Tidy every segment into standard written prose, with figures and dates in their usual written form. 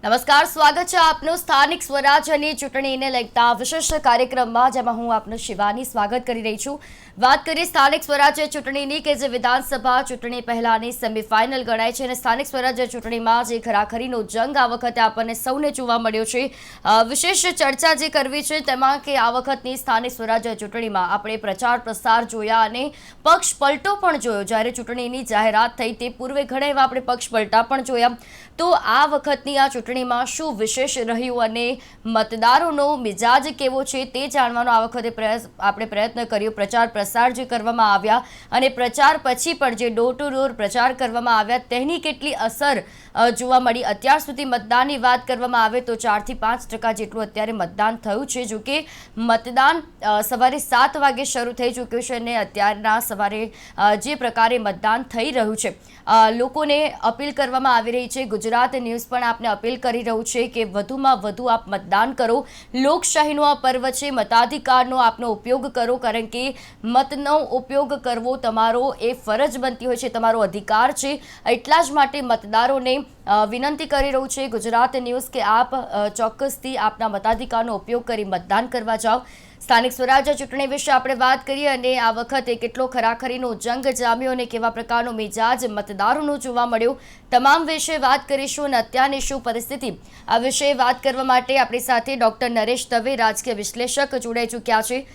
નમસ્કાર, સ્વાગત છે આપનું સ્થાનિક સ્વરાજ્યની ચૂંટણીને લગતા વિશેષ કાર્યક્રમમાં, જેમાં હું આપનું શિવાની સ્વાગત કરી રહી છું। વાત કરીએ સ્થાનિક સ્વરાજ્ય ચૂંટણીની, કે જે વિધાનસભા ચૂંટણી પહેલાની સેમીફાઇનલ ગણાય છે અને સ્થાનિક સ્વરાજ્ય ચૂંટણીમાં જે ખરાખરીનો જંગ આ વખતે આપણને સૌને જોવા મળ્યો છે। વિશેષ ચર્ચા જે કરવી છે તેમાં કે આ વખતની સ્થાનિક સ્વરાજ્ય ચૂંટણીમાં આપણે પ્રચાર પ્રસાર જોયા અને પક્ષ પલટો પણ જોયો। જ્યારે ચૂંટણીની જાહેરાત થઈ તે પૂર્વે ઘણા એવા આપણે પક્ષ પલટા પણ જોયા। તો આ વખતની આ ચૂંટણીમાં શું વિશેષ રહ્યું અને મતદારોનો મિજાજ કેવો છે તે જાણવાનો આ વખતે આપણે પ્રયત્ન કર્યો। પ્રચાર પ્રસાર જે કરવામાં આવ્યા અને પ્રચાર પછી પણ જે ડોર ટુ ડોર પ્રચાર કરવામાં આવ્યા તેની કેટલી અસર જોવા મળી। અત્યાર સુધી મતદાનની વાત કરવામાં આવે તો 4 થી 5% જેટલું અત્યારે મતદાન થયું છે। જો કે મતદાન સવારે 7 વાગે શરૂ થઈ ચૂક્યું છે અને અત્યારના સવારે જે પ્રકારે મતદાન થઈ રહ્યું છે, લોકોને અપીલ કરવામાં આવી રહી છે। ગુજરાત ન્યૂઝ પણ આપને અપીલ કરી રહ્યું છે કે વધુમાં વધુ આપ મતદાન કરો। લોકશાહીનો આ પર્વ છે, મતાધિકારનો આપનો ઉપયોગ કરો, કારણ કે મતનો ઉપયોગ કરવો તમારો એ ફરજ બનતી હોય છે, તમારો અધિકાર છે। એટલા જ માટે મતદારોને વિનંતી કરી રહ્યું છે ગુજરાત ન્યૂઝ કે આપ ચોક્કસથી આપના મતાધિકારનો ઉપયોગ કરી મતદાન કરવા જાઓ। સ્થાનિક સ્વરાજ્ય ચૂંટણી વિશે આપણે વાત કરીએ અને આ વખતે કેટલો ખરાખરીનો જંગ જામ્યો અને કેવા પ્રકારનો મિજાજ મતદારોનો જોવા મળ્યો, તમામ વિશે વાત કરીશું। અને અત્યારની શું પરિસ્થિતિ આ વિશે વાત કરવા માટે આપણી સાથે ડોક્ટર નરેશ દવે, રાજકીય વિશ્લેષક, જોડાઈ ચૂક્યા છે।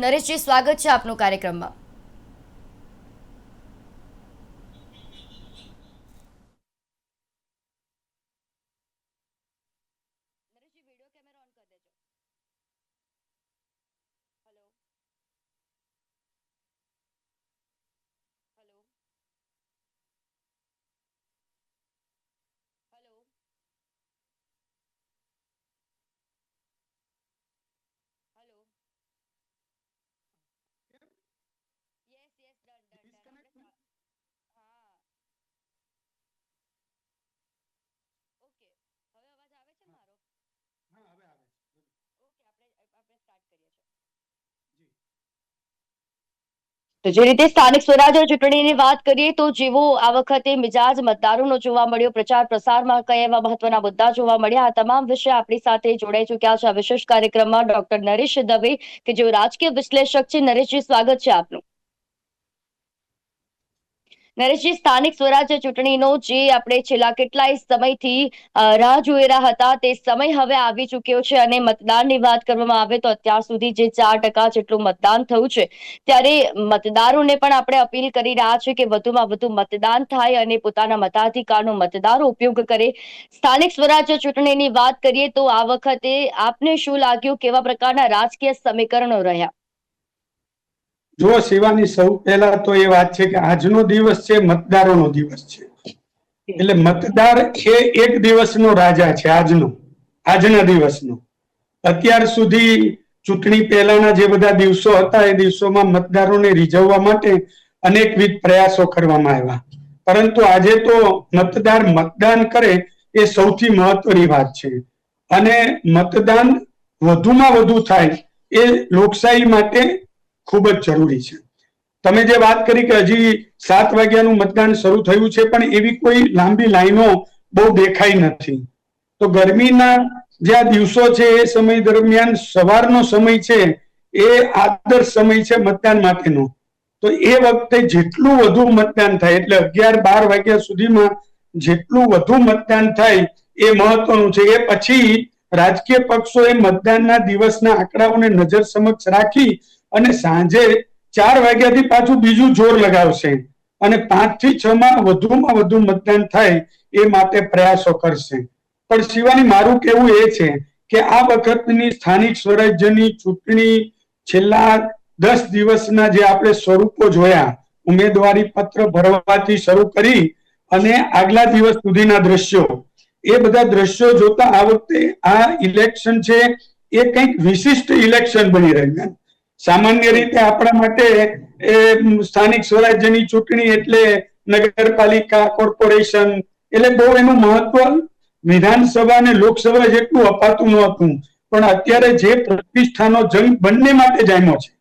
નરેશજી, સ્વાગત છે આપનું કાર્યક્રમમાં। તો જે રીતે સ્થાનિક સ્વરાજ્ય ચૂંટણીની વાત કરીએ તો જેવો આ વખતે મિજાજ મતદારોનો જોવા મળ્યો, પ્રચાર પ્રસારમાં કયા એવા મહત્વના મુદ્દા જોવા મળ્યા, આ તમામ વિશે આપણી સાથે જોડાઈ ચૂક્યા છે આ વિશેષ કાર્યક્રમમાં ડોક્ટર નરેશ દવે, કે જેઓ રાજકીય વિશ્લેષક છે। નરેશજી, સ્વાગત છે આપનું। નરેશજી, સ્થાનિક સ્વરાજ્ય ચૂંટણીનો જે આપણે છેલ્લા કેટલાય સમયથી રાહ જોઈ રહ્યા હતા તે સમય હવે આવી ચૂક્યો છે અને મતદાનની વાત કરવામાં આવે તો અત્યાર સુધી જે 4% જેટલું મતદાન થયું છે, ત્યારે મતદારોને પણ આપણે અપીલ કરી રહ્યા છે કે વધુમાં વધુ મતદાન થાય અને પોતાના મતાધિકારનો મતદારો ઉપયોગ કરે। સ્થાનિક સ્વરાજ્ય ચૂંટણીની વાત કરીએ તો આ વખતે આપને શું લાગ્યું, કેવા પ્રકારના રાજકીય સમીકરણો રહ્યા? જો શિવાની, સૌ પહેલા તો એ વાત છે કે આજનો દિવસ છે મતદારોનો દિવસ છે, એટલે મતદાર એ એક દિવસનો રાજા છે। આજના દિવસનો અત્યાર સુધી ચૂંટણી પહેલાના જે બધા દિવસો હતા એ દિવસોમાં મતદારોને રીઝવવા માટે અનેકવિધ પ્રયાસો કરવામાં આવ્યા, પરંતુ આજે તો મતદાર મતદાન કરે એ સૌથી મહત્વની વાત છે અને મતદાન વધુમાં વધુ થાય એ લોકશાહી માટે ખૂબ જ જરૂરી છે। તમે જે વાત કરી કે હજી 7 વાગ્યાનું મતદાન શરૂ થયું છે, પણ એવી કોઈ લાંબી લાઈનો બહુ દેખાઈ નથી। તો ગરમીના જે આ દિવસો છે એ સમય દરમિયાન સવારનો સમય છે એ આદર્શ સમય છે મતદાન માટેનો। તો એ વખતે જેટલું વધુ મતદાન થાય, એટલે 11-12 વાગ્યા સુધીમાં જેટલું વધુ મતદાન થાય એ મહત્વનું છે। એ પછી રાજકીય પક્ષોએ મતદાનના દિવસના આંકડાઓને નજર સમક્ષ રાખી અને સાંજે 4 વાગ્યાથી પાછું બીજું જોર લગાવશે અને 5 થી 6 માં વધુમાં વધુ મતદાન થાય એ માટે પ્રયાસો કરશે। પણ શિવાની, મારું કહેવું એ છે કે આ વખતની સ્થાનિક સ્વરાજ્યની ચૂંટણી છેલ્લા 10 દિવસના જે આપણે સ્વરૂપો જોયા, ઉમેદવારી પત્ર ભરવાથી શરૂ કરી અને આગલા દિવસ સુધીના દ્રશ્યો, એ બધા દ્રશ્યો જોતા આ વખતે આ ઇલેક્શન છે એ કંઈક વિશિષ્ટ ઇલેક્શન બની રહ્યું। સામાન્ય રીતે આપણા માટે સ્થાનિક સ્વરાજ્યની ચૂંટણી એટલે નગરપાલિકા, કોર્પોરેશન, એટલે બહુ એનું મહત્વ વિધાનસભા અને લોકસભા જેટલું અપાતું નહોતું, પણ અત્યારે જે પ્રતિષ્ઠાનો જંગ બંને માટે જામ્યો છે।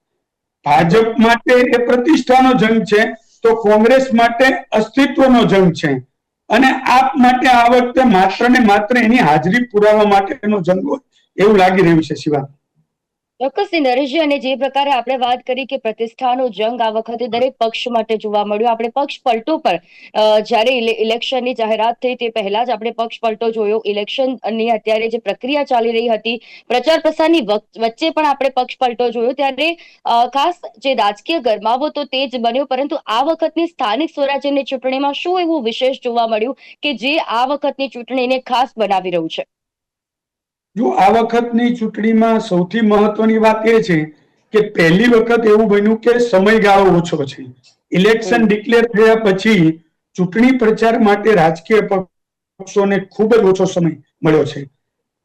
ભાજપ માટે એ પ્રતિષ્ઠાનો જંગ છે તો કોંગ્રેસ માટે અસ્તિત્વનો જંગ છે। અને આપ માટે આ વખતે માત્ર ને માત્ર એની હાજરી પુરાવા માટેનો જંગ હોય એવું લાગી રહ્યું છે. શિવા, ચોક્કસથી નરેશજી, અને જે પ્રકારે આપણે વાત કરી કે પ્રતિષ્ઠાનો જંગ આ વખતે દરેક પક્ષ માટે જોવા મળ્યો. આપણે પક્ષ પલટો પર જ્યારે ઇલેક્શનની જાહેરાત થઈ તે પહેલા જ આપણે પક્ષ પલટો જોયો. ઇલેક્શનની અત્યારે જે પ્રક્રિયા ચાલી રહી હતી, પ્રચાર પ્રસારની વચ્ચે પણ આપણે પક્ષ પલટો જોયો. ત્યારે ખાસ જે રાજકીય ગરમાવો તો તે જ બન્યો, પરંતુ આ વખતની સ્થાનિક સ્વરાજ્યની ચૂંટણીમાં શું એવું વિશેષ જોવા મળ્યું કે જે આ વખતની ચૂંટણીને ખાસ બનાવી રહ્યું છે? જો આ વખતની ચૂંટણીમાં સૌથી મહત્વની વાત એ છે કે પહેલી વખત એવું બન્યું કે સમયગાળો ઓછો છે. ઇલેક્શન ડિક્લેર થયા પછી ચૂંટણી પ્રચાર માટે રાજકીય પક્ષોને ખૂબ જ ઓછો સમય મળ્યો છે.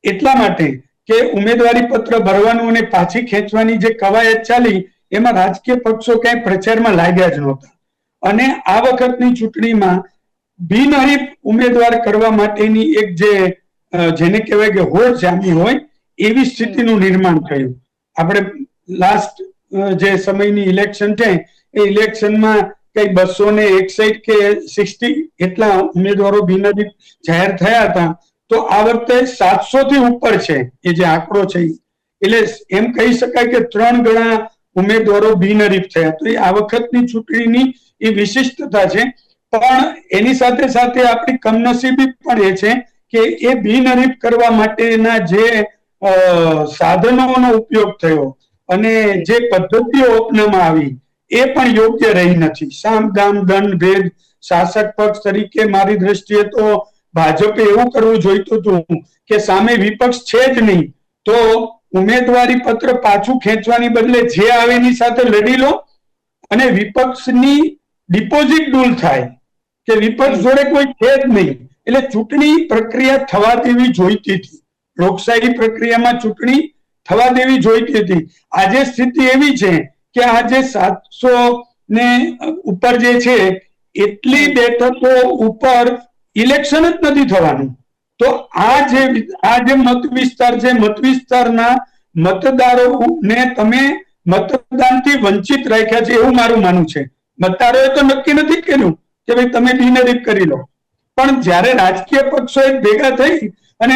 એટલા માટે કે ઉમેદવારી પત્ર ભરવાનું અને પાછી ખેંચવાની જે કવાયત ચાલી એમાં રાજકીય પક્ષો ક્યાંય પ્રચારમાં લાગ્યા જ નહોતા. અને આ વખતની ચૂંટણીમાં બિનહરીફ ઉમેદવાર કરવા માટેની એક જેને કહેવાય કે હોડ જામી હોય એવી સ્થિતિનું નિર્માણ થયું. આપણે લાસ્ટ જે સમયની ઇલેક્શન છે એ ઇલેક્શનમાં કઈ 261 કે 60 એટલા ઉમેદવારો બિનહરીફ જાહેર થયા હતા. તો આ વખતે 700 થી ઉપર છે એ જે આંકડો છે. એટલે એમ કહી શકાય કે 3 ગણા ઉમેદવારો બિનહરીફ થયા. તો એ આ વખતની ચૂંટણીની એ વિશિષ્ટતા છે. પણ એની સાથે સાથે આપણી કમનસીબી પણ એ છે કે એ બિનહરીફ કરવા માટેના જે સાધનોનો ઉપયોગ થયો અને જે પદ્ધતિઓ અપનાવવામાં આવી એ પણ યોગ્ય રહી નથી. સામ દામ દંડ ભેદ શાસક પક્ષ તરીકે મારી દ્રષ્ટિએ તો ભાજપે એવું કરવું જોઈતું હતું કે સામે વિપક્ષ છે જ નહીં તો ઉમેદવારી પત્ર પાછું ખેંચવાની બદલે જે આવે એની સાથે લડી લો અને વિપક્ષની ડિપોઝિટ ડૂલ થાય કે વિપક્ષ જોડે કોઈ છે જ નહીં. એટલે ચૂંટણી પ્રક્રિયા થવા દેવી જોઈતી હતી. લોકશાહી પ્રક્રિયામાં ચૂંટણી થવા દેવી જોઈતી હતી. આજે સ્થિતિ એવી છે કે આજે 700 ને ઉપર જે છે એટલી બેઠકો ઉપર ઇલેક્શન જ નથી થવાનું. તો આ જે મત વિસ્તાર છે, મત વિસ્તારના મતદારોને તમે મતદાનથી વંચિત રાખ્યા છે એવું મારું માનવું છે. મતદારોએ તો નક્કી નથી કર્યું કે ભાઈ તમે બિનહરીફ કરી લો, પણ જ્યારે રાજકીય પક્ષો ભેગા થઈ અને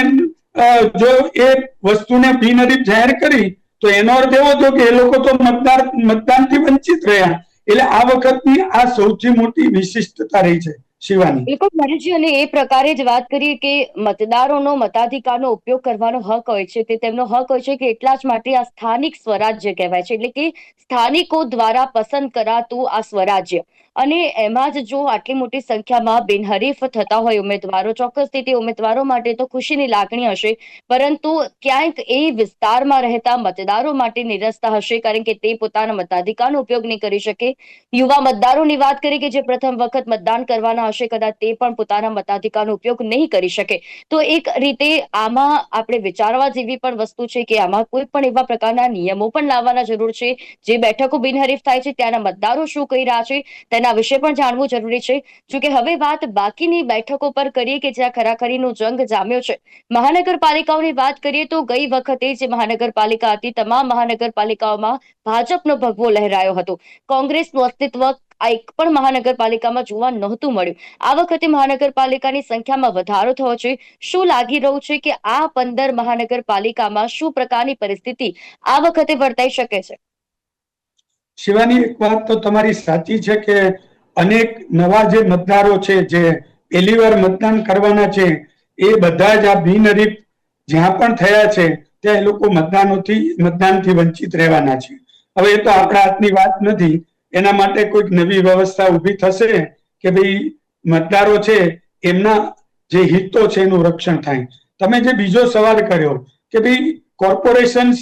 જો એ વસ્તુને બિનહરીફ જાહેર કરી તો એનો અર્થ એવો હતો કે એ લોકો તો મતદાનથી વંચિત રહ્યા. એટલે આ વખતની આ સૌથી મોટી વિશિષ્ટતા રહી છે. શિવાની, બિલકુલ નરેશજી, અને એ પ્રકારે જ વાત કરીએ કે મતદારોનો મતાધિકારનો ઉપયોગ કરવાનો હક હોય છે, તે તેમનો હક હોય છે કે એટલા જ માટે આ સ્થાનિક સ્વરાજ્ય કહેવાય છે. એટલે કે સ્થાનિકો દ્વારા પસંદ કરાતું આ સ્વરાજ્ય. અને એમાં જ જો આટલી મોટી સંખ્યામાં બિનહરીફ થતા હોય ઉમેદવારો, ચોક્કસથી તે ઉમેદવારો માટે તો ખુશીની લાગણી હશે, પરંતુ ક્યાંક એ વિસ્તારમાં રહેતા મતદારો માટે નિરસતા હશે, કારણ કે તે પોતાના મતાધિકારનો ઉપયોગ નહીં કરી શકે. યુવા મતદારોની વાત કરીએ કે જે પ્રથમ વખત મતદાન કરવાના હશે, કદાચ તે પણ પોતાના મતાધિકારનો ઉપયોગ નહીં કરી શકે. તો એક રીતે આમાં આપણે વિચારવા જેવી પણ વસ્તુ છે કે આમાં કોઈ પણ એવા પ્રકારના નિયમો પણ લાવવાના જરૂર છે. જે બેઠકો બિનહરીફ થાય છે ત્યાંના મતદારો શું કહી રહ્યા છે તેના વિશે પણ જાણવું જરૂરી છે. જોકે હવે વાત બાકીની બેઠકો પર કરીએ કે જ્યાં ખરાખરીનો જંગ જામ્યો છે. મહાનગરપાલિકાઓની વાત કરીએ તો ગઈ વખતે જે મહાનગરપાલિકા હતી, તમામ મહાનગરપાલિકાઓમાં ભાજપનો ભગવો લહેરાયો હતો. કોંગ્રેસનું અસ્તિત્વ આ એક પણ મહાનગરપાલિકામાં જોવા નહોતું મળ્યું. આ વખતે મહાનગરપાલિકાની સંખ્યામાં વધારો થયો છે. શું લાગી રહ્યું છે કે આ 15 મહાનગરપાલિકામાં શું પ્રકારની પરિસ્થિતિ આ વખતે વર્તાઈ શકે છે? શિવાની, એક વાત તો તમારી સાચી છે કે અનેક નવા જે મતદારો છે જે પહેલી વાર મતદાન કરવાના છે એ બધા જ આ બિનહરીફ જ્યાં પણ થયા છે ત્યાં એ લોકો મતદાનથી વંચિત રહેવાના છે. હવે એ તો આપણા હાથની વાત નથી. એના માટે કોઈક નવી વ્યવસ્થા ઊભી થશે કે ભાઈ મતદારો છે એમના જે હિતો છે એનું રક્ષણ થાય. તમે જે બીજો સવાલ કર્યો કે ભાઈ કોર્પોરેશન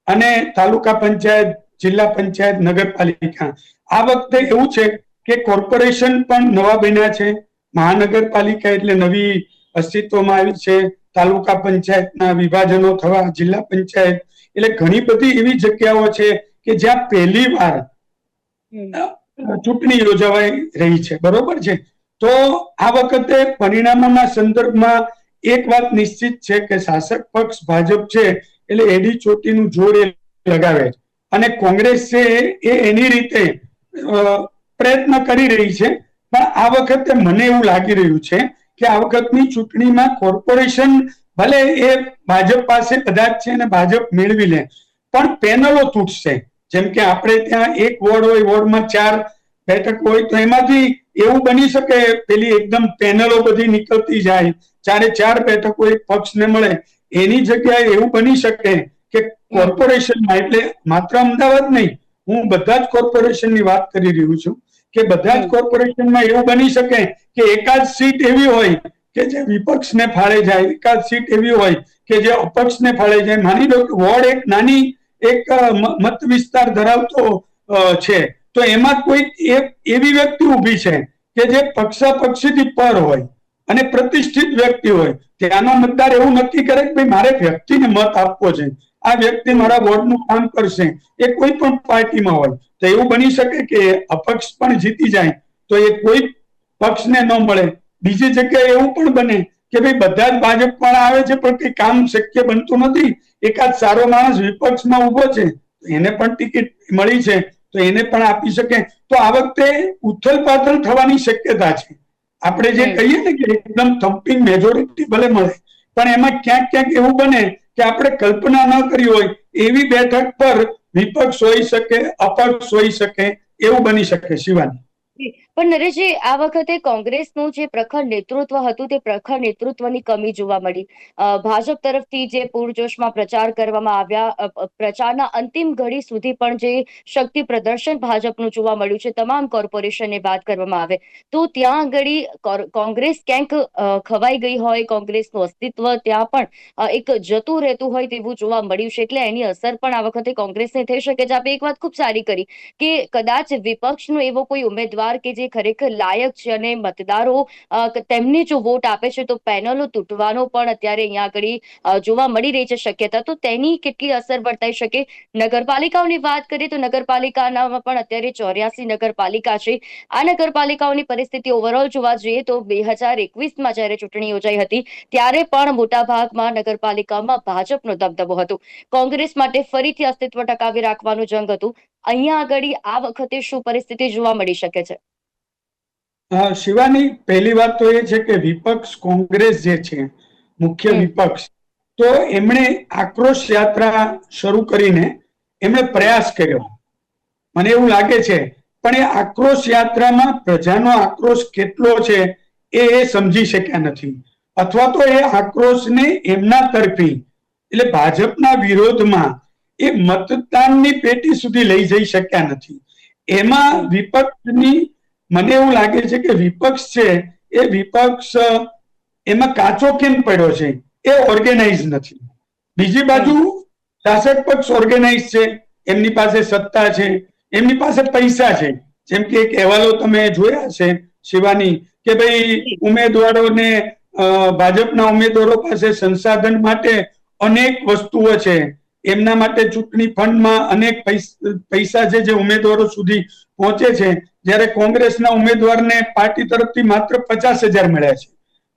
અને તાલુકા પંચાયત, જિલ્લા પંચાયત, નગરપાલિકા, આ વખતે એવું છે કે કોર્પોરેશન પણ નવા બન્યા છે, મહાનગરપાલિકા એટલે નવી અસ્તિત્વમાં આવી છે, તાલુકા પંચાયતના વિભાજનો થવા, જિલ્લા પંચાયત, એટલે ઘણી બધી એવી જગ્યાઓ છે કે જ્યાં પહેલી વાર ચૂંટણી યોજાવાઈ રહી છે. બરોબર છે. તો આ વખતે પરિણામોના સંદર્ભમાં એક વાત નિશ્ચિત છે કે શાસક પક્ષ ભાજપ છે એટલે એડી ચોટીનું જોર એ લગાવે છે અને કોંગ્રેસ છે એ એની રીતે પ્રયત્ન કરી રહી છે. પણ આ વખતે મને એવું લાગી રહ્યું છે કે આ વખતની ચૂંટણીમાં કોર્પોરેશન ભલે એ ભાજપ પાસે બધા જ છે અને ભાજપ મેળવી લે, પણ પેનલો તૂટશે. જેમ કે આપણે ત્યાં એક વોર્ડ હોય, વોર્ડમાં 4 બેઠક હોય, તો એમાંથી એવું બની શકે પેલી એકદમ પેનલો બધી નીકળતી જાય, 4 બેઠકો એક પક્ષને મળે. એની જગ્યાએ એવું બની શકે કે કોર્પોરેશનમાં, એટલે માત્ર અમદાવાદ નહીં, હું બધા જ કોર્પોરેશનની વાત કરી રહ્યો છું, કે બધા જ કોર્પોરેશનમાં એવું બની શકે કે એકાદ સીટ એવી હોય કે જે વિપક્ષને ફાળે જાય, એકાદ સીટ એવી હોય કે જે અપક્ષને ફાળે જાય. માની લો કે વોર્ડ એક નાની એક મત વિસ્તાર ધરાવતો છે, તો એમાં કોઈ એવી વ્યક્તિ ઊભી છે કે જે પક્ષાપક્ષીથી પર હોય અને પ્રતિષ્ઠિત વ્યક્તિ હોય. ત્યાંનો મતદાર એવું નક્કી કરે કે ભાઈ મારે વ્યક્તિને મત આપવો છે, આ વ્યક્તિ મારા વોર્ડનું કામ કરશે, એ કોઈ પણ પાર્ટીમાં હોય. તો એવું બની શકે કે અપક્ષ પણ જીતી જાય તો એ કોઈ પક્ષને ન મળે. બીજી જગ્યાએ એવું પણ બને કે ભાઈ બધા જ ભાજપ પણ આવે છે પણ કઈ કામ શક્ય બનતું નથી, એકાદ સારો માણસ વિપક્ષમાં ઉભો છે, એને પણ ટિકિટ મળી છે તો એને પણ આપી શકે. તો આ વખતે ઉથલ પાથલ થવાની શક્યતા છે. આપણે જે કહીએ ને કે એકદમ થમ્પિંગ મેજોરિટી ભલે મળે, પણ એમાં ક્યાંક ક્યાંક એવું બને કે આપણે કલ્પના ન કરી હોય એવી બેઠક પર વિપક્ષ હોઈ શકે, અપક્ષ હોઈ શકે, એવું બની શકે. શિવાની, પણ નરેશજી, આ વખતે કોંગ્રેસનું જે પ્રખર નેતૃત્વ હતું તે પ્રખર નેતૃત્વની કમી જોવા મળી. ભાજપ તરફથી જે પૂરજોશમાં પ્રચાર કરવામાં આવ્યા, પ્રચારના અંતિમ ઘડી સુધી પણ જે શક્તિ પ્રદર્શન ભાજપનું જોવા મળ્યું છે, તમામ કોર્પોરેશનની વાત કરવામાં આવે તો ત્યાં આગળ કોંગ્રેસ ક્યાંક ખવાઈ ગઈ હોય, કોંગ્રેસનું અસ્તિત્વ ત્યાં પણ એક જતું રહેતું હોય તેવું જોવા મળ્યું છે. એટલે એની અસર પણ આ વખતે કોંગ્રેસને થઈ શકે છે. આપણે એક વાત ખૂબ સારી કરી કે કદાચ વિપક્ષનો એવો કોઈ ઉમેદવાર કે જે ખરેખર લાયક છે અને મતદારો તેમને જો વોટ આપે છે તો પેનલો તૂટવાનો પણ અત્યારે અહીંયા આગળ જોવા મળી રહી છે શક્યતા. તો તેની કેટલી અસર વર્તાઈ શકે? નગરપાલિકાઓની વાત કરીએ તો નગરપાલિકાના પણ અત્યારે 84 નગરપાલિકા છે. આ નગરપાલિકાઓની પરિસ્થિતિ ઓવરઓલ જોવા જઈએ તો 2021માં જયારે ચૂંટણી યોજાઈ હતી ત્યારે પણ મોટાભાગમાં નગરપાલિકામાં ભાજપનો દબદબો હતો. કોંગ્રેસ માટે ફરીથી અસ્તિત્વ ટકાવી રાખવાનું જંગ હતું. અહીંયા આગળ આ વખતે શું પરિસ્થિતિ જોવા મળી શકે છે? શિવાની, પહેલી વાત તો એ છે કે વિપક્ષ કોંગ્રેસ જે છે, મુખ્ય વિપક્ષ, તો એમણે આક્રોશ યાત્રા શરૂ કરીને એમણે પ્રયાસ કર્યો, મને એવું લાગે છે. પણ એ આક્રોશ યાત્રામાં પ્રજાનો આક્રોશ કેટલો છે એ સમજી શક્યા નથી, અથવા તો એ આક્રોશને એમના તરફી, એટલે ભાજપના વિરોધમાં એ મતદાનની પેટી સુધી લઈ જઈ શક્યા નથી. એમાં વિપક્ષની, મને એવું લાગે છે કે વિપક્ષ છે એ વિપક્ષ એમાં કાચો કેમ પડ્યો છે, એ ઓર્ગેનાઇઝ નથી. બીજી બાજુ શાસક પક્ષ ઓર્ગેનાઇઝ છે, એમની પાસે સત્તા છે, એમની પાસે પૈસા છે. જેમ કે એક અહેવાલો તમે જોયા છે શિવાની, કે ભાઈ ઉમેદવારોને, ભાજપના ઉમેદવારો પાસે સંસાધન માટે અનેક વસ્તુઓ છે, એમના માટે ચૂંટણી ફંડમાં અનેક પૈસા છે જે ઉમેદવારો સુધી પહોંચે છે. જ્યારે કોંગ્રેસના ઉમેદવારને પાર્ટી તરફથી માત્ર 50,000 મળ્યા છે.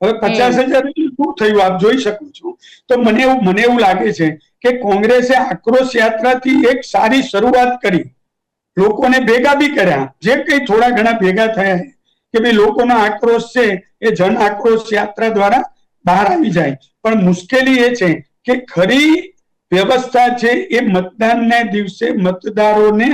હવે 50,000 શું થયું આપ જોઈ શકો છો. તો મને એવું લાગે છે કે કોંગ્રેસે આક્રોશ યાત્રાથી એક સારી શરૂઆત કરી, લોકોને ભેગા બી કર્યા, જે કઈ થોડા ઘણા ભેગા થયા કે ભાઈ લોકોનો આક્રોશ છે એ જન આક્રોશ યાત્રા દ્વારા બહાર આવી જાય. પણ મુશ્કેલી એ છે કે ખરી વ્યવસ્થા છે એ મતદાનને દિવસે મતદારોને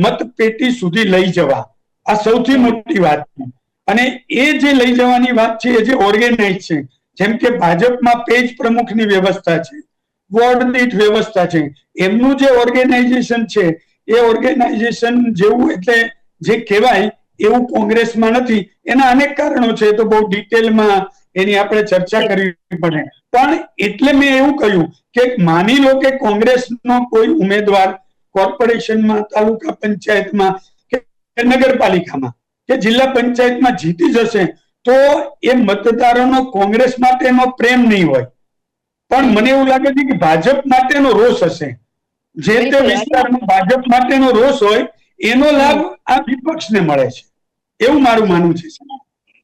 મતપેટી સુધી લઈ જવા, આ સૌથી મોટી વાત છે. અને એ જે લઈ જવાની વાત છે એ જે ઓર્ગેનાઇઝ છે, જેમ કે ભાજપમાં પેજ પ્રમુખની વ્યવસ્થા છે, વોર્ડ દીઠ વ્યવસ્થા છે, એમનું જે ઓર્ગેનાઇઝેશન છે એ ઓર્ગેનાઇઝેશન જેવું, એટલે જે કહેવાય એવું કોંગ્રેસમાં નથી. એના અનેક કારણો છે, તો બહુ ડિટેલમાં એની આપણે ચર્ચા કરવી પડે. પણ એટલે મેં એવું કહ્યું કે માની લો કે કોંગ્રેસનો કોઈ ઉમેદવાર કોર્પોરેશનમાં, તાલુકા પંચાયતમાં કે નગરપાલિકામાં કે જિલ્લા પંચાયતમાં જીતી જશે, તો એ મતદારોનો કોંગ્રેસ માટેનો પ્રેમ નહીં હોય, પણ મને એવું લાગે છે કે ભાજપ માટેનો રોષ હશે. જે તે વિસ્તારમાં ભાજપ માટેનો રોષ હોય એનો લાભ આ વિપક્ષને મળે છે, એવું મારું માનવું છે.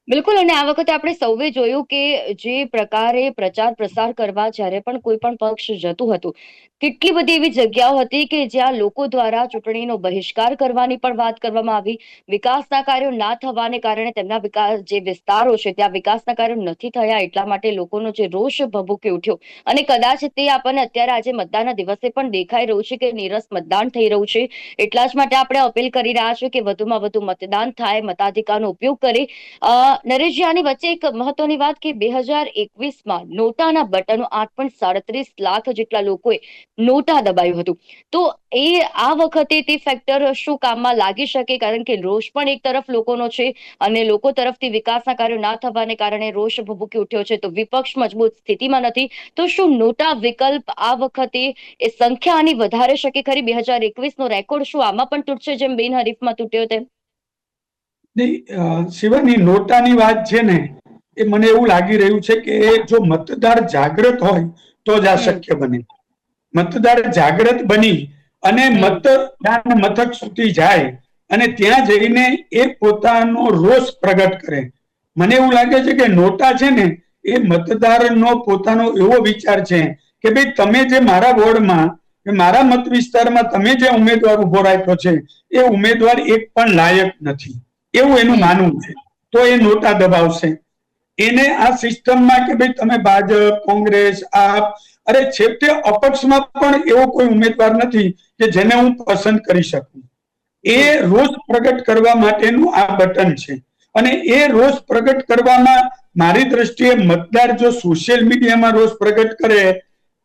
બિલકુલ. અને આ વખતે આપણે સૌએ જોયું કે જે પ્રકારે પ્રચાર પ્રસાર કરવા જ્યારે પણ કોઈ પણ પક્ષ જતું હતું, કેટલી બધી એવી જગ્યાઓ હતી કે જ્યાં લોકો દ્વારા ચૂંટણીનો બહિષ્કાર કરવાની પણ વાત કરવામાં આવી. વિકાસના કાર્યો ના થવાને કારણે તેમના જે વિસ્તારો છે ત્યાં વિકાસના કાર્યો નથી થયા એટલા માટે લોકોનો જે રોષ ભભૂકી ઉઠ્યો, અને કદાચ તે આપણને અત્યારે આજે મતદાનના દિવસે પણ દેખાઈ રહ્યું છે કે નીરસ મતદાન થઈ રહ્યું છે. એટલા જ માટે આપણે અપીલ કરી રહ્યા છીએ કે વધુમાં વધુ મતદાન થાય, મતાધિકારનો ઉપયોગ કરે. નરેશજી, આની વચ્ચે એક મહત્વની વાત કે 2021માં નોટાના બટનો 8.37 લાખ જેટલા લોકોએ નોટા દબાયું હતું. તો આ વખતે તે ફેક્ટર શું કામમાં લાગી શકે? કારણ કે રોષ પણ એક તરફ લોકોનો છે અને લોકો તરફથી વિકાસના કાર્યો ના થવાને કારણે રોષ ભભૂકી ઉઠ્યો છે, તો વિપક્ષ મજબૂત સ્થિતિમાં નથી. તો શું નોટા વિકલ્પ આ વખતે એ સંખ્યા આની વધારે શકે ખરી? 2021નો રેકોર્ડ શું આમાં પણ તૂટશે જેમ બિનહરીફમાં તૂટ્યો તેમ? નહીં, શિવાની, નોટાની વાત છે ને, એ મને એવું લાગી રહ્યું છે કે જો મતદાર જાગૃત હોય તો જ આ શક્ય બને. મતદાર જાગૃત બની અને મતદાન મથક સુધી જાય અને ત્યાં જઈને એ પોતાનો રોષ પ્રગટ કરે. મને એવું લાગે છે કે નોટા છે ને, એ મતદારનો પોતાનો એવો વિચાર છે કે ભાઈ, તમે જે મારા વોર્ડમાં કે મારા મત વિસ્તારમાં તમે જે ઉમેદવાર ઉભો રાખ્યો છે એ ઉમેદવાર એક પણ લાયક નથી, એવું એનું માનવું છે. તો એ નોટા દબાવશે. એને આ સિસ્ટમમાં કે ભાઈ તમે ભાજપ, કોંગ્રેસ, આપ, અરે છેવટે અપક્ષમાં પણ એવો કોઈ ઉમેદવાર નથી કે જેને હું પસંદ કરી શકું. એ રોષ પ્રગટ કરવા માટેનું આ બટન છે. અને એ રોષ પ્રગટ કરવામાં મારી દ્રષ્ટિએ મતદાર જો સોશિયલ મીડિયામાં રોષ પ્રગટ કરે,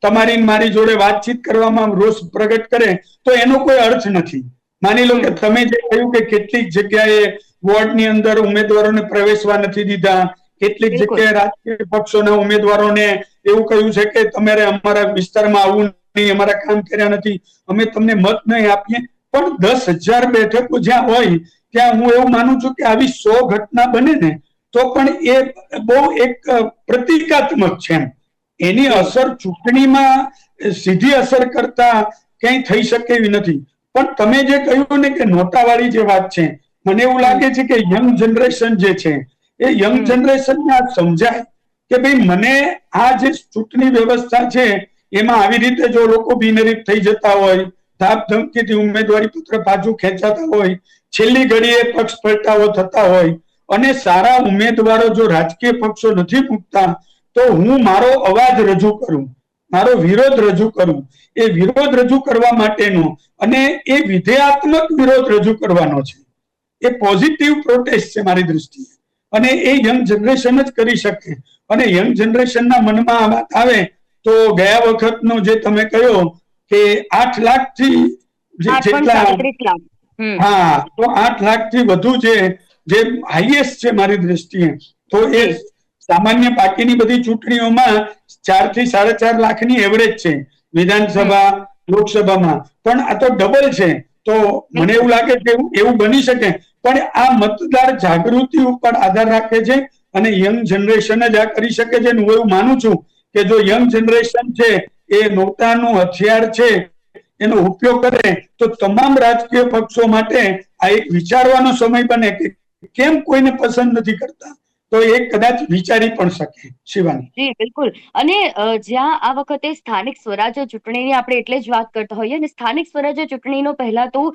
તમારી મારી જોડે વાતચીત કરવામાં રોષ પ્રગટ કરે, તો એનો કોઈ અર્થ નથી. માની લો કે તમે જે કહ્યું કે કેટલીક જગ્યાએ વોર્ડની અંદર ઉમેદવારોને પ્રવેશવા નથી દીધા, કેટલીક જગ્યાએ રાજકીય પક્ષોના ઉમેદવારોને એવું કહ્યું છે કે તમારે અમારા વિસ્તારમાં આવવું નહીં, અમારા કામ કર્યા નથી, અમે તમને મત નહીં આપીએ. પણ 10,000 બેઠકો જ્યાં હોય ત્યાં હું એવું માનું છું કે આવી 100 ઘટના બને ને તો પણ એ બહુ એક પ્રતિકાત્મક છે. એની અસર ચૂંટણીમાં સીધી અસર કરતા ક્યાંય થઈ શકે એવી નથી. પણ તમે જે કહ્યું ને કે નોટાવાળી જે વાત છે, મને એવું લાગે છે કે યંગ જનરેશન જે છે એ યંગ જનરેશનને આ સમજાય કે ભાઈ, મને આ જે ચૂંટણી વ્યવસ્થા છે એમાં આવી રીતે જો લોકો બિનહરીફ થઈ જતા હોય, ધાક ધમકીથી ઉમેદવારી પત્ર પાછું ખેંચાતા હોય, છેલ્લી ઘડીએ પક્ષ પલટાઓ થતા હોય અને સારા ઉમેદવારો જો રાજકીય પક્ષો નથી મૂકતા, તો હું મારો અવાજ રજૂ કરું, મારો વિરોધ રજૂ કરું. એ વિરોધ રજૂ કરવા માટેનો અને એ વિધેયાત્મક વિરોધ રજૂ કરવાનો છે. એ પોઝિટિવ પ્રોટેસ્ટ છે મારી દ્રષ્ટિએ, અને એ યંગ જનરેશન જ કરી શકે. અને યંગ જનરેશનના મનમાં આ વાત આવે તો ગયા વખતનો જે તમે કહ્યો કે 8 લાખથી જેટલા, હા, તો 8 લાખથી વધુ જે હાઈએસ્ટ છે મારી દ્રષ્ટિએ, તો એ સામાન્ય બાકીની બધી ચૂંટણીઓમાં 4 થી 4.5 લાખની એવરેજ છે વિધાનસભા, લોકસભામાં, પણ આ તો ડબલ છે. તો મને એવું લાગે કે એવું બની શકે, પણ આ મતદાર જાગૃતિ ઉપર આધાર રાખે છે અને યંગ જનરેશન જ આ કરી શકે છે. હું એવું માનું છું કે જો યંગ જનરેશન છે એ નોટાનું હથિયાર છે એનો ઉપયોગ કરે તો તમામ રાજકીય પક્ષો માટે આ એક વિચારવાનો સમય બને કે કેમ કોઈને પસંદ નથી કરતા, તો એ કદાચ વિચારી પણ શકે. શિવાની, જી બિલકુલ. અને જ્યાં આ વખતે સ્થાનિક સ્વરાજ્ય ચૂંટણીની આપણે એટલે જ વાત કરતા હોઈએ, અને સ્થાનિક સ્વરાજ્ય ચૂંટણીનો પહેલા તો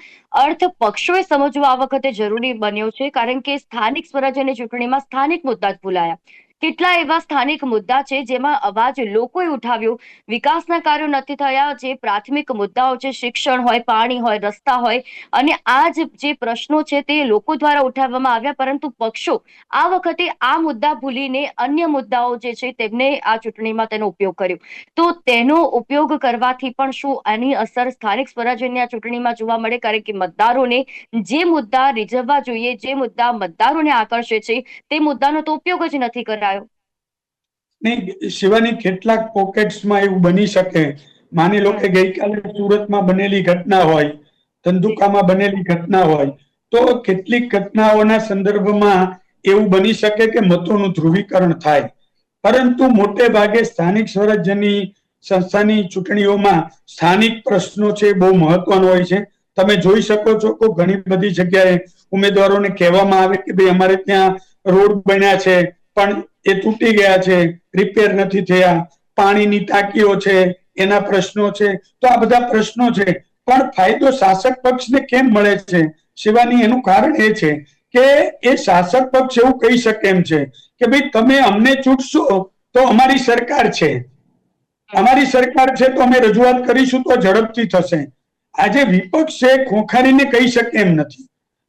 અર્થ પક્ષોએ સમજવો આ વખતે જરૂરી બન્યો છે, કારણ કે સ્થાનિક સ્વરાજ્યની ચૂંટણીમાં સ્થાનિક મુદ્દા જ ભૂલાયા. કેટલા એવા સ્થાનિક મુદ્દા છે જેમાં અવાજ લોકોએ ઉઠાવ્યો, વિકાસના કાર્યો નથી થયા, જે પ્રાથમિક મુદ્દાઓ છે, શિક્ષણ હોય, પાણી હોય, રસ્તા હોય, અને આ જે પ્રશ્નો છે તે લોકો દ્વારા ઉઠાવવામાં આવ્યા, પરંતુ પક્ષો આ વખતે આ મુદ્દા ભૂલીને અન્ય મુદ્દાઓ જે છે તેમને આ ચૂંટણીમાં તેનો ઉપયોગ કર્યો. તો તેનો ઉપયોગ કરવાથી પણ શું આની અસર સ્થાનિક સ્વરાજ્યની આ ચૂંટણીમાં જોવા મળે? કારણ કે મતદારોને જે મુદ્દા રીઝવવા જોઈએ, જે મુદ્દા મતદારોને આકર્ષે છે, તે મુદ્દાનો તો ઉપયોગ જ નથી કરાયો. નહીં શિવાની, કેટલાક પોકેટ્સમાં એવું બની શકે. માની લો કે ગઈકાલે સુરતમાં બનેલી ઘટના હોય, ધંધુકામાં બનેલી ઘટના હોય, તો કેટલીક ઘટનાઓના સંદર્ભમાં એવું બની શકે કે મતોનું ધ્રુવીકરણ થાય. પરંતુ મોટે ભાગે સ્થાનિક સ્વરાજ્યની સંસ્થાની ચૂંટણીઓમાં સ્થાનિક પ્રશ્નો છે બહુ મહત્વનો હોય છે. તમે જોઈ શકો છો કે ઘણી બધી જગ્યાએ ઉમેદવારોને કહેવામાં આવે કે ભાઈ અમારે ત્યાં રોડ બન્યા છે પણ એ તૂટી ગયા છે, રિપેર નથી થયા, પાણીની ટાંકીઓ છે એના પ્રશ્નો છે. તો આ બધા પ્રશ્નો છે, પણ ફાયદો શાસક પક્ષને કેમ મળે છે શિવાની? એનું કારણ એ છે કે એ શાસક પક્ષ એવું કહી શકે એમ છે કે ભાઈ તમે અમને ચૂંટશો તો અમારી સરકાર છે, અમારી સરકાર છે તો અમે રજૂઆત કરીશું તો ઝડપથી થશે. આજે વિપક્ષ છે ખોખારીને કહી શકે એમ નથી.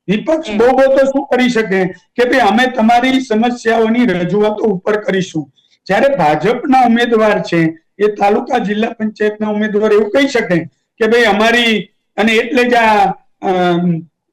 વિપક્ષ બહુ તો શું કરી શકે કે ભાઈ અમે તમારી સમસ્યાઓની રજૂઆતો ઉપર કરીશું. જ્યારે ભાજપના ઉમેદવાર છે એ તાલુકા જિલ્લા પંચાયતના ઉમેદવાર એવું કહી શકે કે ભાઈ અમારી, અને એટલે જ આ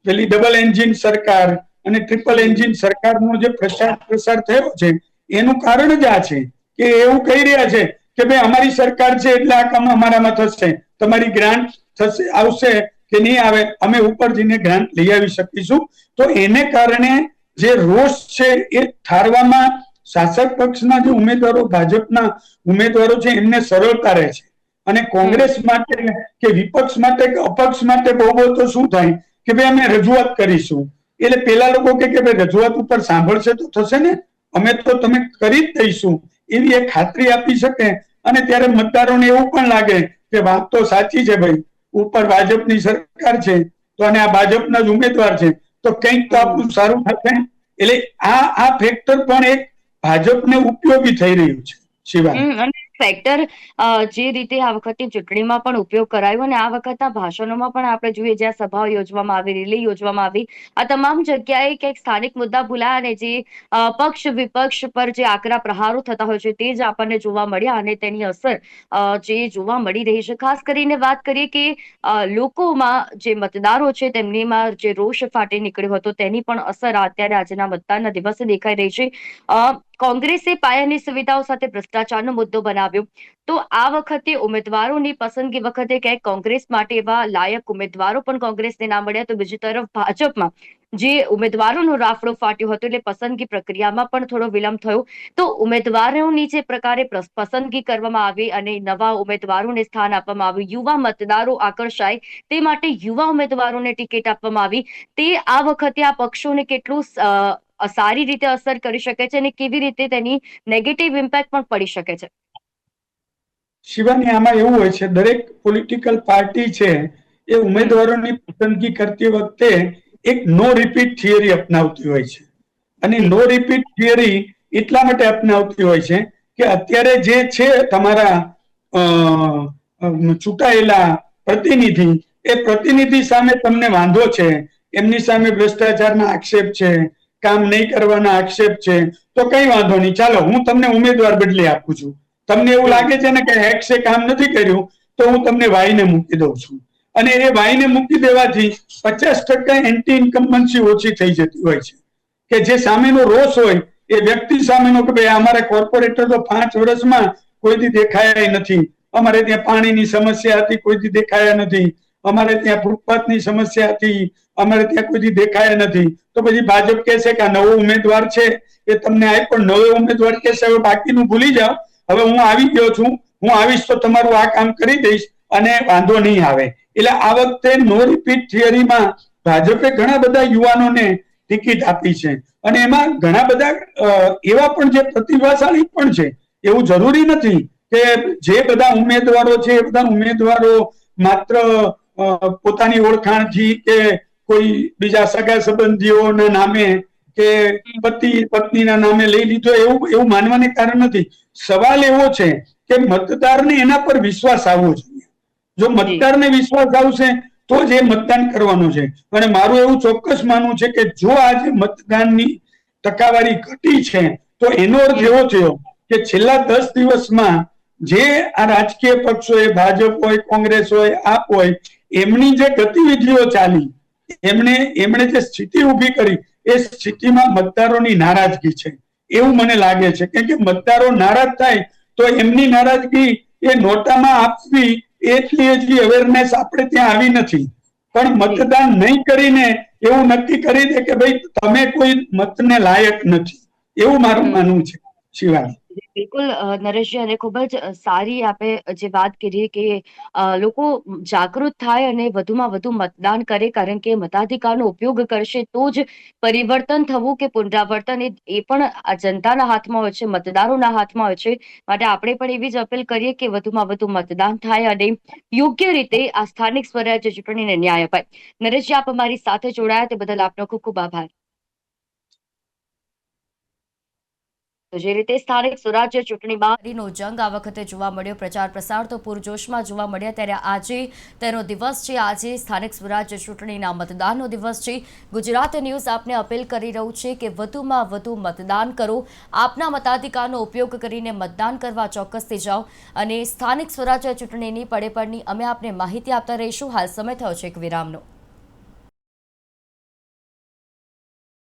પેલી ડબલ એન્જિન સરકાર અને ટ્રિપલ એન્જિન સરકારનો જે પ્રસાર થયો છે એનું કારણ જ આ છે કે એવું કહી રહ્યા છે કે ભાઈ અમારી સરકાર છે એટલે આ કામ અમારામાં થશે, તમારી ગ્રાન્ટ થશે, આવશે કે નહીં આવે, અમે ઉપર જઈને ગ્રાન્ટ લઈ આવી શકીશું. તો એને કારણે જે રોષ છે એ ઠારવામાં શાસક પક્ષના જે ઉમેદવારો, ભાજપના ઉમેદવારો છે એમને સરળતા રહે છે. અને કોંગ્રેસ માટે કે વિપક્ષ માટે કે અપક્ષ માટે બહુ તો શું થાય કે ભાઈ અમે રજૂઆત કરીશું. એટલે પેલા લોકો કે ભાઈ રજૂઆત ઉપર સાંભળશે તો થશે ને, અમે તો તમે કરી જ દઈશું એવી એક ખાતરી આપી શકે. અને ત્યારે મતદારોને એવું પણ લાગે કે વાત તો સાચી છે ભાઈ, ઉપર ભાજપની સરકાર છે તો અને આ ભાજપના જ ઉમેદવાર છે તો કંઈક તો આપણું સારું થશે. એટલે આ ફેક્ટર પણ એક ભાજપને ઉપયોગી થઈ રહ્યું છે શિવાય. ફેક્ટર જે રીતે આ વખતે ચૂંટણીમાં પણ ઉપયોગ કરાયો અને આ વખતના ભાષણોમાં પણ આપણે જોઈએ જ્યાં સભાઓ યોજવામાં આવી, રેલી યોજવામાં આવી, આ તમામ જગ્યાએ ક્યાંક સ્થાનિક મુદ્દા ભૂલાયા અને જે પક્ષ વિપક્ષ પર જે આકરા પ્રહારો થતા હોય છે તે જ આપણને જોવા મળ્યા અને તેની અસર જે જોવા મળી રહી છે. ખાસ કરીને વાત કરીએ કે લોકોમાં જે મતદારો છે તેમનીમાં જે રોષ ફાટી નીકળ્યો હતો તેની પણ અસર અત્યારે આજના મતદાનના દિવસે દેખાઈ રહી છે. કોંગ્રેસે પાયાની સુવિધાઓ સાથે ભ્રષ્ટાચારનો મુદ્દો બનાવ્યો. તો આ વખતે ઉમેદવારોની પસંદગી વખતે ક્યાંક કોંગ્રેસ માટે એવા લાયક ઉમેદવારો પણ કોંગ્રેસને ના મળ્યા, તો બીજી તરફ ભાજપમાં જે ઉમેદવારોનો રાફડો ફાટ્યો હતો એટલે પસંદગી પ્રક્રિયામાં પણ થોડો વિલંબ થયો. તો ઉમેદવારોની જે પ્રકારે પસંદગી કરવામાં આવી અને નવા ઉમેદવારોને સ્થાન આપવામાં આવ્યું, યુવા મતદારો આકર્ષાય તે માટે યુવા ઉમેદવારોને ટિકિટ આપવામાં આવી, તે આ વખતે આ પક્ષોને કેટલું સારી રીતે અસર કરી શકે છે અને કેવી રીતે તેની નેગેટિવ ઇમ્પેક્ટ પણ પડી શકે છે? શિવાની, આમાં એવું હોય છે દરેક પોલિટિકલ પાર્ટી છે એ ઉમેદવારોની પસંદગી કરતી વખતે એક નો રિપીટ થિયરી અપનાવતી હોય છે. અને નો રિપીટ થિયરી એટલા માટે અપનાવતી હોય છે કે અત્યારે જે છે તમારા ચૂંટાયેલા પ્રતિનિધિ, એ પ્રતિનિધિ સામે તમને વાંધો છે, એમની સામે ભ્રષ્ટાચારના આક્ષેપ છે, કામ નહીં કરવાના આક્ષેપ છે, તો કઈ વાંધો નહીં, ચાલો હું તમને ઉમેદવાર બદલી આપું છું. તમને એવું લાગે છે ને કે એક્સે કામ નથી કર્યું તો હું તમને વાયને મૂકી દઉં છું. અને એ વાયને મૂકી દેવાથી 50% એન્ટી ઇન્કમ્બન્સી ઓછી થઈ જતી હોય છે. કે જે સામેનો રોષ હોય એ વ્યક્તિ સામેનો કે ભાઈ અમારા કોર્પોરેટર તો 5 વર્ષમાં કોઈથી દેખાયા નથી, અમારે ત્યાં પાણીની સમસ્યા હતી કોઈથી દેખાયા નથી, અમારે ત્યાં ફૂટપાથની સમસ્યા હતી અમારે ત્યાં કોઈથી દેખાયા નથી. તો પછી ભાજપ કહેશે કે આ નવો ઉમેદવાર છે એ તમને આય, પણ નવો ઉમેદવાર કહેશે હવે બાકીનું ભૂલી જાઓ, હવે હું આવી ગયો છું, હું આવીશ તો તમારું આ કામ કરી દઈશ અને વાંધો નહીં આવે. એટલે આ વખતે નો રિપીટ થિયરીમાં ભાજપે ઘણા બધા યુવાનોને ટિકિટ આપી છે અને એમાં ઘણા બધા એવા પણ જે પ્રતિભાશાળી પણ છે. એવું જરૂરી નથી કે જે બધા ઉમેદવારો છે એ બધા ઉમેદવારો માત્ર પોતાની ઓળખાણથી કે કોઈ બીજા સગા સંબંધીઓના નામે કે પતિ પત્નીના નામે લઈ લીધો એવું માનવાને કારણ નથી. સવાલ એવો છે કે મતદારને એના પર વિશ્વાસ આવવો જોઈએ. જો મતદારને વિશ્વાસ આવશે તો જ એ મતદાન કરવાનું છે. અને મારું એવું ચોક્કસ માનવું છે કે જો આજે મતદાનની ટકાવારી ઘટી છે તો એનો અર્થ એવો થયો કે છેલ્લા 10 દિવસમાં જે આ રાજકીય પક્ષોએ, ભાજપ હોય, કોંગ્રેસ હોય, આપ હોય, એમની જે ગતિવિધિઓ ચાલી, એમણે જે સ્થિતિ ઊભી કરી એ સ્થિતિમાં મતદારોની નારાજગી છે એવું મને લાગે છે. કેમ કે મતદારો નારાજ થાય તો એમની નારાજગી એ નોટામાં આપવી એટલી હજી અવેરનેસ આપણે ત્યાં આવી નથી. પણ મતદાન નહીં કરીને એવું નક્કી કરી દે કે ભાઈ તમે કોઈ મતને લાયક નથી, એવું મારું માનવું છે. શિવાની. બિલકુલ નરેશજી, અને ખૂબ જ સારી આપે જે વાત કરી કે લોકો જાગૃત થાય અને વધુમાં વધુ મતદાન કરે, કારણ કે મતાધિકારનો ઉપયોગ કરશે તો જ પરિવર્તન થવું કે પુનરાવર્તન એ પણ આ જનતાના હાથમાં હોય છે, મતદારોના હાથમાં હોય છે. માટે આપણે પણ એવી જ અપીલ કરીએ કે વધુમાં વધુ મતદાન થાય અને યોગ્ય રીતે આ સ્થાનિક સ્વરાજ્ય ચૂંટણીને ન્યાય અપાય. નરેશજી, આપ અમારી સાથે જોડાયા તે બદલ આપનો ખૂબ ખૂબ આભાર. તો જે રીતે સ્થાનિક સ્વરાજ્ય ચૂંટણીનો જંગ આ વખતે જોવા મળ્યો, પ્રચાર પ્રસાર તો પૂરજોશમાં જોવા મળ્યા, ત્યારે આજે તેનો દિવસ છે. આજે સ્થાનિક સ્વરાજ્ય ચૂંટણીના મતદાનનો દિવસ છે. ગુજરાત ન્યૂઝ આપને અપીલ કરી રહ્યું છે કે વધુમાં વધુ મતદાન કરો, આપના મતાધિકારનો ઉપયોગ કરીને મતદાન કરવા ચોક્કસથી જાઓ અને સ્થાનિક સ્વરાજ્ય ચૂંટણીની પડે પડની અમે આપને માહિતી આપતા રહીશું. હાલ સમય થયો છે એક વિરામનો.